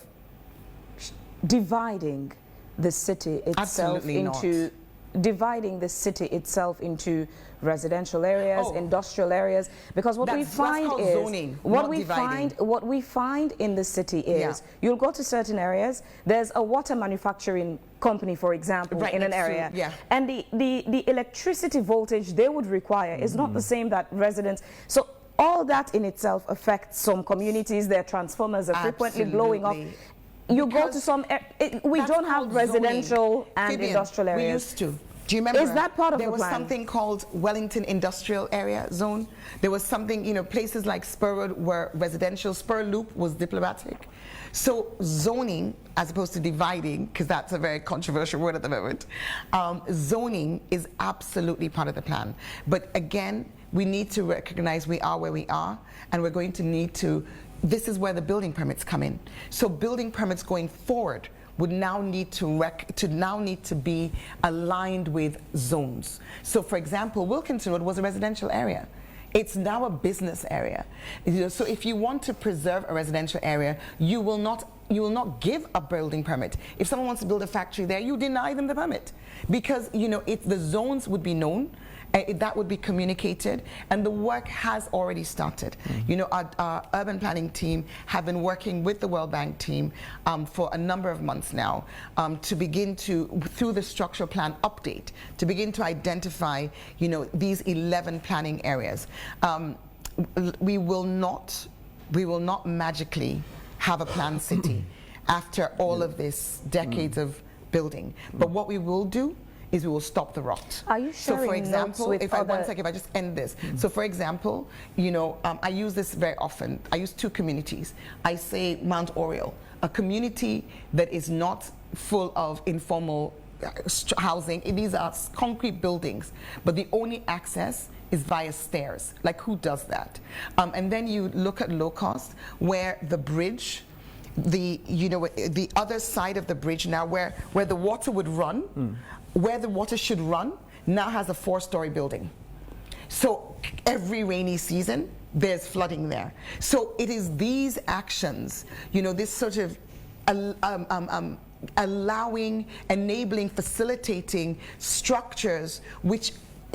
dividing the city itself into residential areas, industrial areas? Because what we find is zoning, what we find in the city is you'll go to certain areas. There's a water manufacturing company, for example, in an area, and the electricity voltage they would require is not the same that residents. So all that in itself affects some communities. Their transformers are frequently blowing off. You go to some, we don't have residential and industrial areas. We used to. Do you remember? Is that part of the plan? There was something called Wellington Industrial Area Zone. There was something, places like Spur Road were residential. Spur Loop was diplomatic. So zoning, as opposed to dividing, because that's a very controversial word at the moment, zoning is absolutely part of the plan. But again, we need to recognize we are where we are, and we're going to need to, this is where the building permits come in. So building permits going forward would now need to be aligned with zones. So for example, Wilkinson Road was a residential area. It's now a business area. So if you want to preserve a residential area, you will not give a building permit. If someone wants to build a factory there, you deny them the permit, because the zones would be known. That would be communicated, and the work has already started. Our urban planning team have been working with the World Bank team for a number of months now to begin through the structural plan update, to begin to identify, these 11 planning areas. We will not magically have a planned city after all of this decades of building. But what we will do is we will stop the rot. Are you sharing So for example, if I just end this. So for example, I use this very often. I use two communities. I say Mount Oriole, a community that is not full of informal housing. These are concrete buildings, but the only access is via stairs. Like, who does that? And then you look at low cost, where the bridge, the other side of the bridge now, where the water would run, where the water should run, now has a 4-story building. So every rainy season, there's flooding there. So it is these actions, this sort of allowing, enabling, facilitating structures which,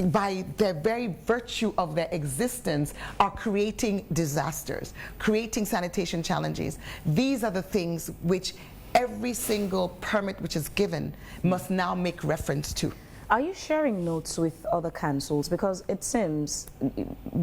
by their very virtue of their existence, are creating disasters, creating sanitation challenges. These are the things which every single permit which is given must now make reference to. Are you sharing notes with other councils? Because it seems,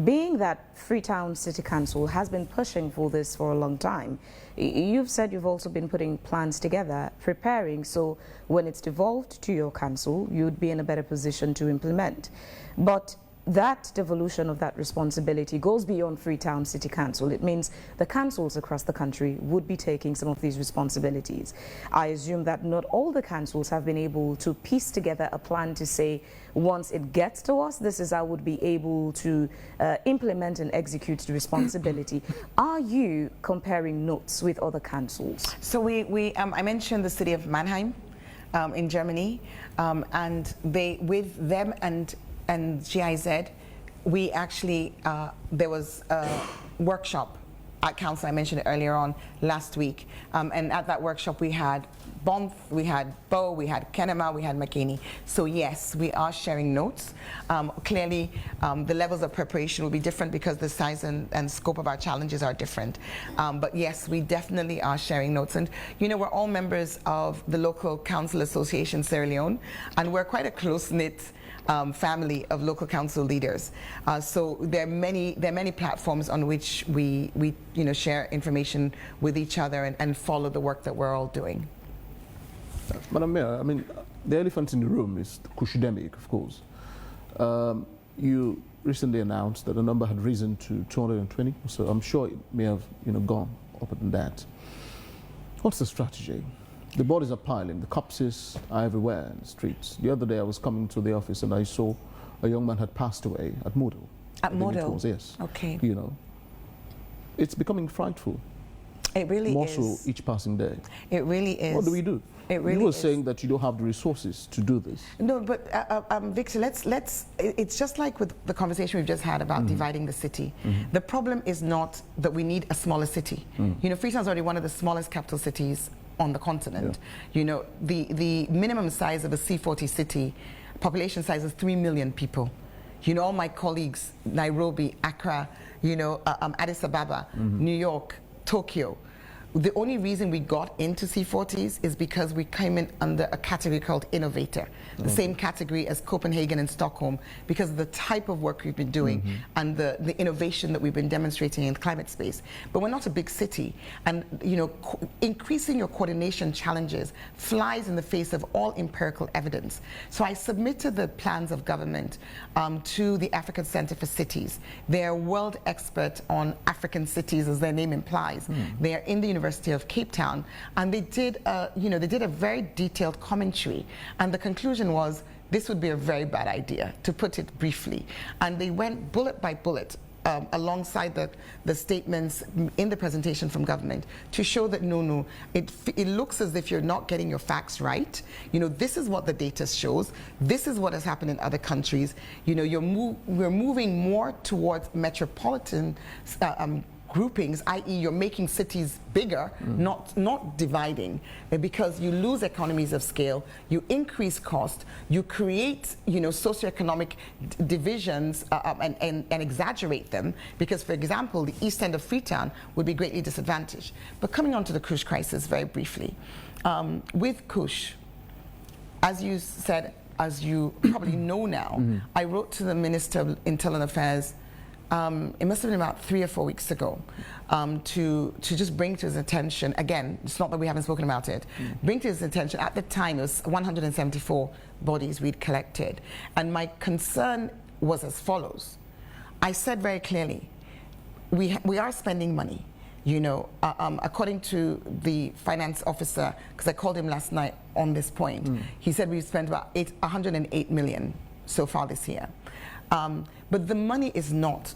being that Freetown City Council has been pushing for this for a long time, you've said you've also been putting plans together, preparing, so when it's devolved to your council, you'd be in a better position to implement. But that devolution of that responsibility goes beyond Freetown City Council. It means the councils across the country would be taking some of these responsibilities. I assume that not all the councils have been able to piece together a plan to say, once it gets to us, this is how we would be able to implement and execute the responsibility. Are you comparing notes with other councils? So I mentioned the city of Mannheim in Germany, and with them and GIZ, we actually, there was a workshop at council, I mentioned it earlier on last week, and at that workshop we had Bonth, we had Bow, we had Kenema, we had McKinney. So yes, we are sharing notes. Clearly, the levels of preparation will be different because the size and scope of our challenges are different. But yes, we definitely are sharing notes. And you know, we're all members of the local council association Sierra Leone, and we're quite a close-knit family of local council leaders. So there are many platforms on which we share information with each other and follow the work that we're all doing. Madam Mayor, I mean, the elephant in the room is the Cushedemic, of course. You recently announced that the number had risen to 220, so I'm sure it may have gone up than that. What's the strategy? The bodies are piling, the corpses are everywhere in the streets. The other day I was coming to the office and I saw a young man had passed away at Modo. At Modo? Yes. Okay. You know, it's becoming frightful. It really more is. More so each passing day. It really is. What do we do? It really you were is. saying that you don't have the resources to do this. No, but Victor, it's just like with the conversation we've just had about dividing the city. The problem is not that we need a smaller city. You know, Freetown's already one of the smallest capital cities on the continent. Yeah. You know, the minimum size of a C40 city, population size is 3 million people. You know, all my colleagues, Nairobi, Accra, you know, Addis Ababa, New York, Tokyo. The only reason we got into C40s is because we came in under a category called innovator, the same category as Copenhagen and Stockholm, because of the type of work we've been doing and the innovation that we've been demonstrating in the climate space. But we're not a big city, and you know, increasing your coordination challenges flies in the face of all empirical evidence. So I submitted the plans of government to the African Center for Cities. They're world expert on African cities, as their name implies. They are in the University of Cape Town, and they did, they did a very detailed commentary, and the conclusion was this would be a very bad idea, to put it briefly. And they went bullet by bullet alongside the statements in the presentation from government to show that no, it looks as if you're not getting your facts right. You know, this is what the data shows. This is what has happened in other countries. You know, we're moving more towards metropolitan groupings, i.e. you're making cities bigger, not dividing, because you lose economies of scale, you increase cost, you create, you know, socioeconomic divisions and exaggerate them, because, for example, the east end of Freetown would be greatly disadvantaged. But coming on to the Kush crisis very briefly, with Kush, as you said, as you probably know now, I wrote to the Minister of Internal Affairs it must have been about 3 or 4 weeks ago, to just bring to his attention, again, it's not that we haven't spoken about it, bring to his attention, at the time it was 174 bodies we'd collected, and my concern was as follows. I said very clearly, we are spending money, you know, according to the finance officer, because I called him last night on this point, he said we've spent about 108 million so far this year. But the money is not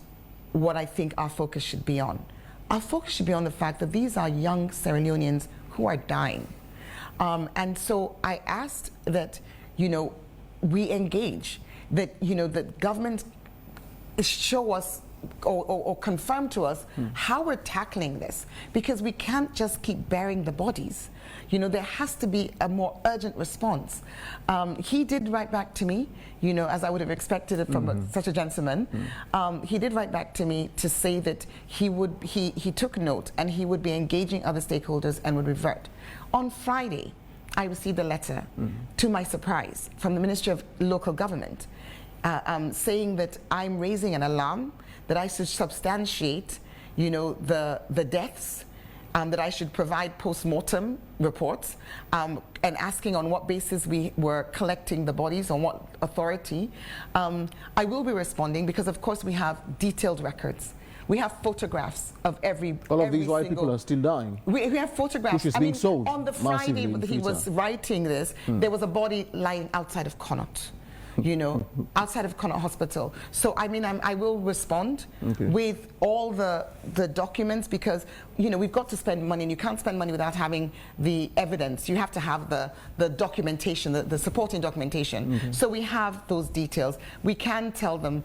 what I think our focus should be on. Our focus should be on the fact that these are young Sierra Leoneans who are dying. And so I asked that, you know, we engage, that, you know, that government show us or confirm to us how we're tackling this, because we can't just keep burying the bodies. You know, there has to be a more urgent response. He did write back to me, you know, as I would have expected it from such a gentleman. He did write back to me to say that he took note and he would be engaging other stakeholders and would revert. On Friday, I received a letter, to my surprise, from the Ministry of Local Government, saying that I'm raising an alarm, that I should substantiate, you know, the deaths, that I should provide post-mortem reports, and asking on what basis we were collecting the bodies, on what authority. I will be responding because, of course, we have detailed records. We have photographs of all of these white people are still dying. We have photographs. Which is being sold on the Friday he was writing this, there was a body lying outside of Connaught. You know, outside of Connaught Hospital. So I mean, I will respond with all the documents, because you know we've got to spend money, and you can't spend money without having the evidence. You have to have the documentation, the supporting documentation. So we have those details. We can tell them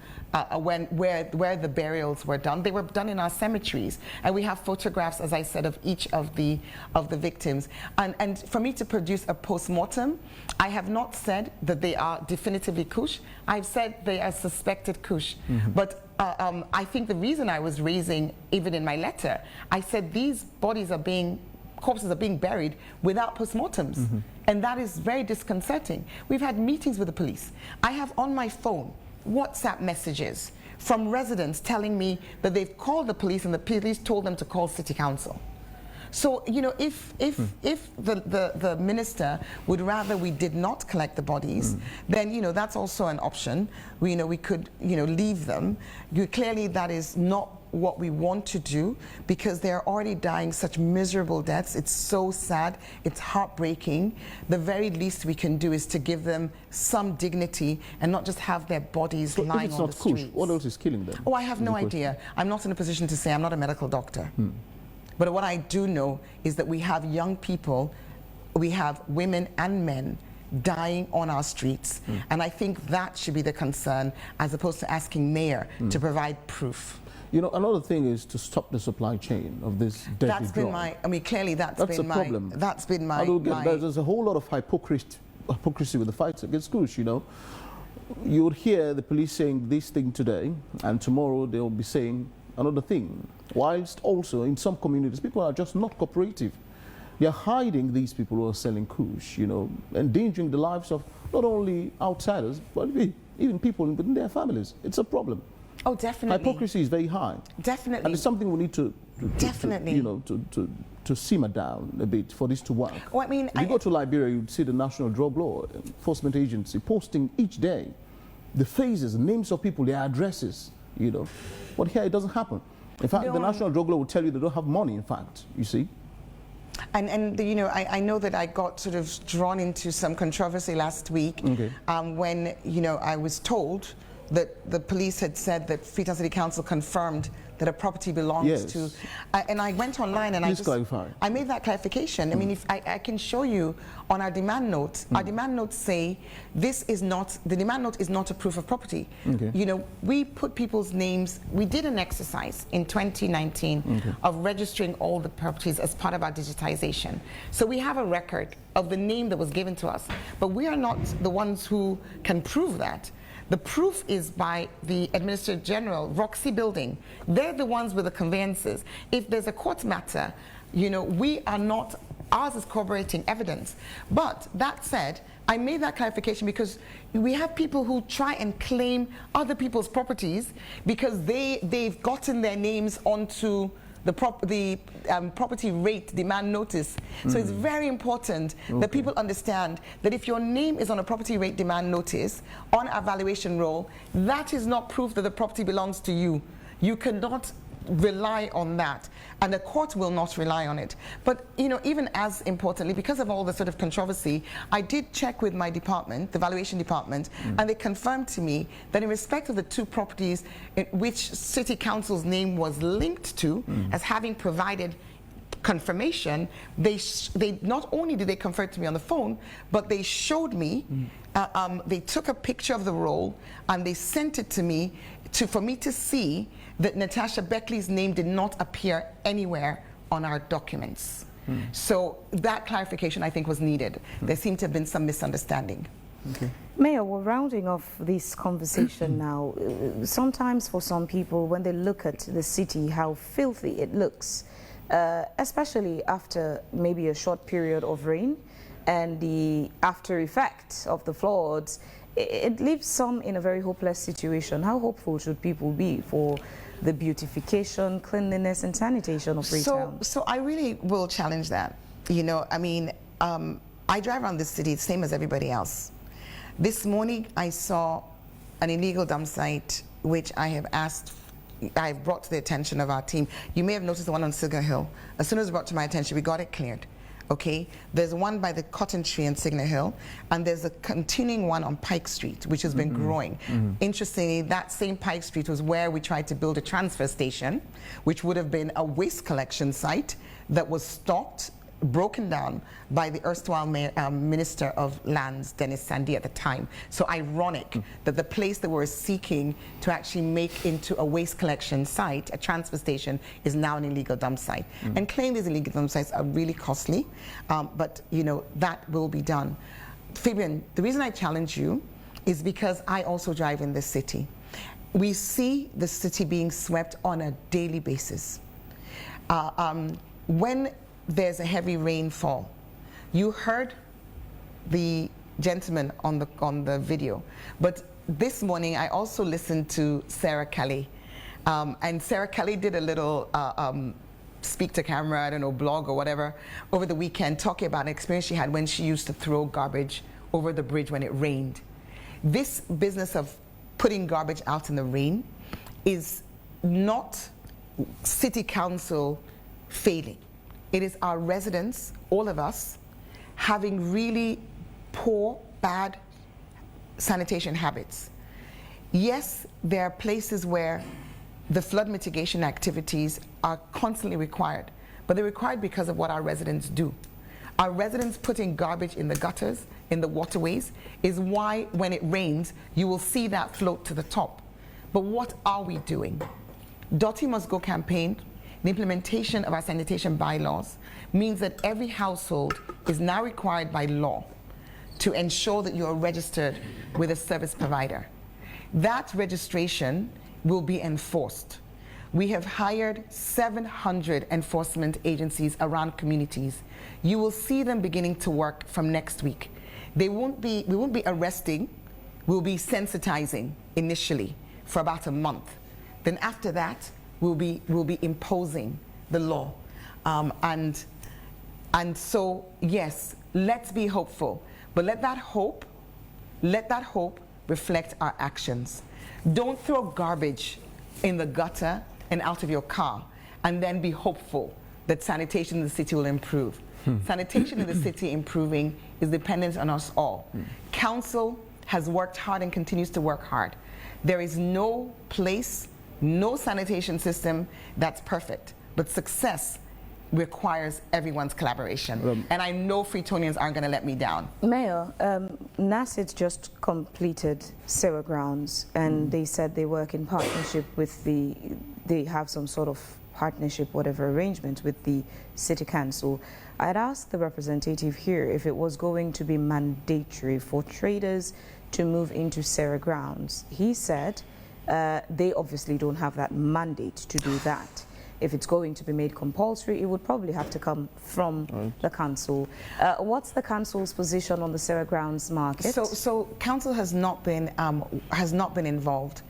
where the burials were done. They were done in our cemeteries, and we have photographs, as I said, of each of the victims. And for me to produce a post-mortem, I have not said that they are definitively Kush. I've said they are suspected Kush. But I think the reason I was raising, even in my letter, I said these corpses are being buried without postmortems. And that is very disconcerting. We've had meetings with the police. I have on my phone WhatsApp messages from residents telling me that they've called the police and the police told them to call City Council. So, you know, if the minister would rather we did not collect the bodies, then, you know, that's also an option. We could, you know, leave them. Clearly that is not what we want to do, because they're already dying such miserable deaths. It's so sad. It's heartbreaking. The very least we can do is to give them some dignity and not just have their bodies lying on the streets. What else is killing them? Oh, I have no idea. I'm not in a position to say. I'm not a medical doctor. But what I do know is that we have young people, we have women and men dying on our streets. And I think that should be the concern, as opposed to asking mayor to provide proof. You know, another thing is to stop the supply chain of this deadly drug. That's been my, I mean, clearly that's been a problem. That's been my... There's a whole lot of hypocrisy with the fight against Kush, you know. You would hear the police saying this thing today, and tomorrow they'll be saying another thing. Whilst also in some communities, people are just not cooperative. They're hiding these people who are selling Kush, you know, endangering the lives of not only outsiders, but even people within their families. It's a problem. Oh, definitely. Hypocrisy is very high. Definitely. And it's something we need to simmer down a bit for this to work. Oh, I mean, if you go to Liberia, you'd see the National Drug Law Enforcement Agency posting each day the faces, the names of people, their addresses, you know. But here it doesn't happen. In fact, the National Drug Law will tell you they don't have money, in fact, you see. And you know, I know that I got sort of drawn into some controversy last week when, you know, I was told that the police had said that Freetown City Council confirmed that a property belongs to, and I went online and I made that clarification. I mean, if I can show you on our demand notes, our demand notes say the demand note is not a proof of property. You know, we put people's names, we did an exercise in 2019 of registering all the properties as part of our digitization. So we have a record of the name that was given to us, but we are not the ones who can prove that. The proof is by the Administrator General, Roxy Building. They're the ones with the conveyances. If there's a court matter, you know, we are not, ours is corroborating evidence. But that said, I made that clarification because we have people who try and claim other people's properties because they've gotten their names onto the property rate demand notice. So it's very important that people understand that if your name is on a property rate demand notice on our valuation roll, that is not proof that the property belongs to you. You cannot rely on that, and the court will not rely on it. But you know, even as importantly, because of all the sort of controversy, I did check with my department, the valuation department, and they confirmed to me that in respect of the two properties in which City Council's name was linked to as having provided confirmation, they not only did they confirm to me on the phone, but they showed me, they took a picture of the roll and they sent it to me for me to see that Natasha Beckley's name did not appear anywhere on our documents. So that clarification, I think, was needed. There seemed to have been some misunderstanding. Mayor, we're rounding off this conversation now. Sometimes for some people, when they look at the city, how filthy it looks, especially after maybe a short period of rain and the after effects of the floods, it leaves some in a very hopeless situation. How hopeful should people be for the beautification, cleanliness, and sanitation of Freetown? So I really will challenge that. You know, I mean, I drive around this city same as everybody else. This morning I saw an illegal dump site which I've brought to the attention of our team. You may have noticed the one on Signal Hill. As soon as it was brought to my attention, we got it cleared. Okay, there's one by the cotton tree in Signal Hill, and there's a continuing one on Pike Street, which has been growing. Interestingly, that same Pike Street was where we tried to build a transfer station, which would have been a waste collection site that was stopped, broken down by the erstwhile Minister of Lands, Dennis Sandy, at the time. So ironic that the place that we're seeking to actually make into a waste collection site, a transfer station, is now an illegal dump site. And claiming these illegal dump sites are really costly, but you know, that will be done. Fabian, the reason I challenge you is because I also drive in this city. We see the city being swept on a daily basis. When there's a heavy rainfall, you heard the gentleman on the video, but this morning I also listened to Sarah Kelly, and Sarah Kelly did a little speak to camera, I don't know, blog or whatever, over the weekend, talking about an experience she had when she used to throw garbage over the bridge when it rained. This business of putting garbage out in the rain is not city council failing. It is our residents, all of us, having really poor, bad sanitation habits. Yes, there are places where the flood mitigation activities are constantly required, but they're required because of what our residents do. Our residents putting garbage in the gutters, in the waterways, is why when it rains, you will see that float to the top. But what are we doing? Dirty Must Go campaign, the implementation of our sanitation bylaws, means that every household is now required by law to ensure that you are registered with a service provider. That registration will be enforced. We have hired 700 enforcement agencies around communities. You will see them beginning to work from next week. We won't be arresting, we'll be sensitizing initially for about a month. Then after that, we'll be imposing the law. And so, yes, let's be hopeful, but let that hope reflect our actions. Don't throw garbage in the gutter and out of your car and then be hopeful that sanitation in the city will improve. Sanitation in the city improving is dependent on us all. Council has worked hard and continues to work hard. There is no place, no sanitation system that's perfect, but success requires everyone's collaboration. And I know Freetonians aren't going to let me down. Mayor, NACID just completed Sarah Grounds, and they said they work in partnership with they have some sort of partnership, whatever arrangement with the City Council. I'd asked the representative here if it was going to be mandatory for traders to move into Sarah Grounds. He said they obviously don't have that mandate to do that. If it's going to be made compulsory, it would probably have to come from the council. What's the council's position on the Sarah Grounds market? So council has not been involved.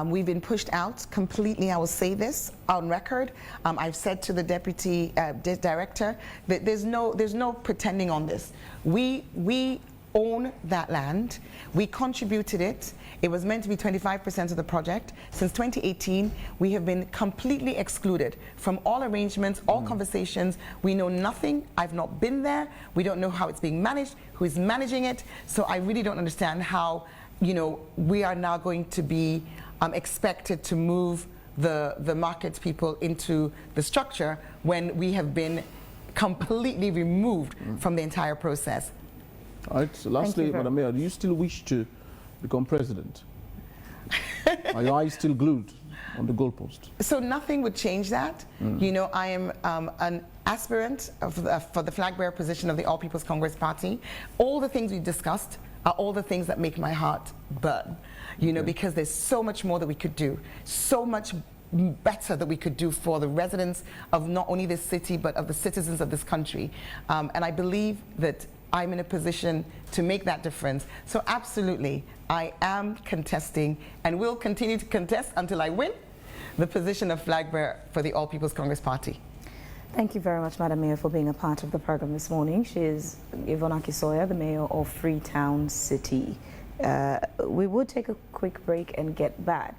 We've been pushed out completely. I will say this on record. I've said to the deputy director that there's no pretending on this. We own that land. We contributed it. It was meant to be 25% of the project. Since 2018, we have been completely excluded from all arrangements, all conversations. We know nothing. I've not been there. We don't know how it's being managed, who is managing it. So I really don't understand how, you know, we are now going to be expected to move the markets people into the structure when we have been completely removed from the entire process. All right, so lastly, Madam Mayor, do you still wish to become president? Are your eyes still glued on the goalpost? So nothing would change that. You know, I am an aspirant for the flag bearer position of the All People's Congress Party. All the things we discussed are all the things that make my heart burn, you know, because there's so much more that we could do, so much better that we could do for the residents of not only this city, but of the citizens of this country. And I believe that I'm in a position to make that difference. So absolutely, I am contesting and will continue to contest until I win the position of flag bearer for the All People's Congress Party. Thank you very much, Madam Mayor, for being a part of the program this morning. She is Yvonne Akisoya, the Mayor of Freetown City. We would take a quick break and get back.